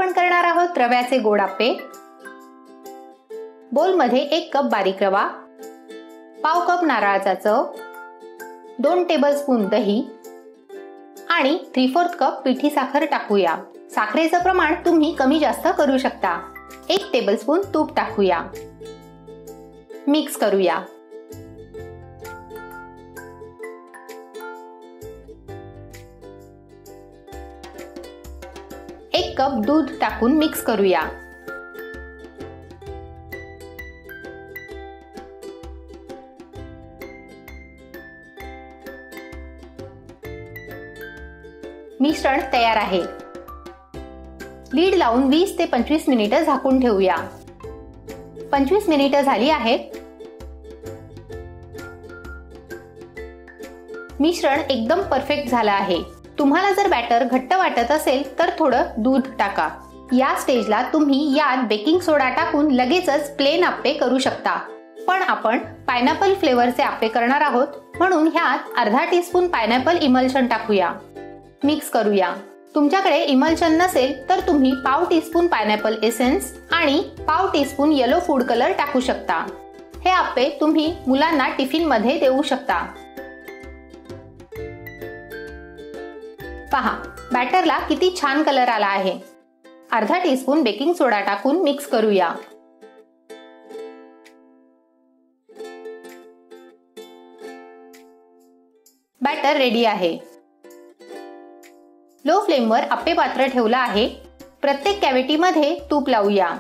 आपण करणार आहोत रव्याचे गोड आप्पे। बोल मध्ये 1 कप बारीक रवा, पाव कप नारळाचा चव, 2 टेबलस्पून दही आणि 3/4 कप पिठी साखर टाकूया। साखरेचं प्रमाण तुम्ही कमी जास्त करू शकता। 1 टेबलस्पून तूप टाकूया, मिक्स करूया। 1 कप दूध टाकून मिक्स करूया। मिश्रण तयार आहे। लीड लावून 20 ते 25 मिनिटे झाकून ठेवूया। 25 मिनिटे झाली आहेत। मिश्रण एकदम परफेक्ट झालं आहे। तुम्हाला जर बॅटर घट्ट वाटत असेल तर थोडं दूध टाका। या स्टेजला तुम्ही यात बेकिंग सोडा टाकून लगेचच प्लेन आप्पे करू शकता, पण आपण पायनॅपल फ्लेवरचे आप्पे करणार आहोत म्हणून ह्यात अर्धा टीस्पून पायनॅपल इमल्शन टाकूया। मिक्स करूया। तुमच्याकडे इमल्शन नसेल तर तुम्ही पाव टीस्पून पायनॅपल एसेन्स आणि पाव टीस्पून येलो फूड कलर टाकू शकता। हे आप्पे तुम्ही मुलांना टिफिन मध्ये देऊ शकता। पहा, बॅटरला किती छान कलर आला आहे। अर्धा टीस्पून बेकिंग सोडा टाकून मिक्स करूया। बॅटर रेडी आहे। लो फ्लेमवर आप्पे पात्र ठेवलं आहे। प्रत्येक कॅव्हिटी मध्ये तूप लावूया।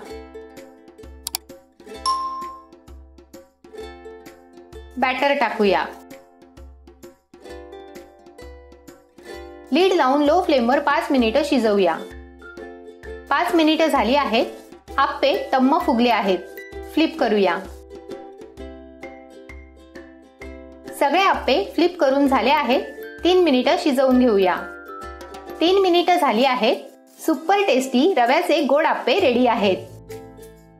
बॅटर टाकूया। लीड लावून लो फ्लेमवर 5 मिनिटे शिजवूया। 5 मिनिटे झाली आहेत। आप्पे टम्म फुगले आहेत। फ्लिप करूया। सगळे आप्पे फ्लिप करून झाले आहेत। 3 मिनिटे शिजवून घेऊया। 3 मिनिटे झाली आहेत। सुपर टेस्टी रव्याचे गोड आप्पे रेडी आहेत।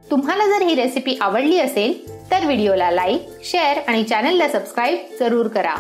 तुम्हाला जर ही रेसिपी आवडली असेल तर व्हिडिओला लाईक, शेअर आणि चॅनलला सबस्क्राईब जरूर करा।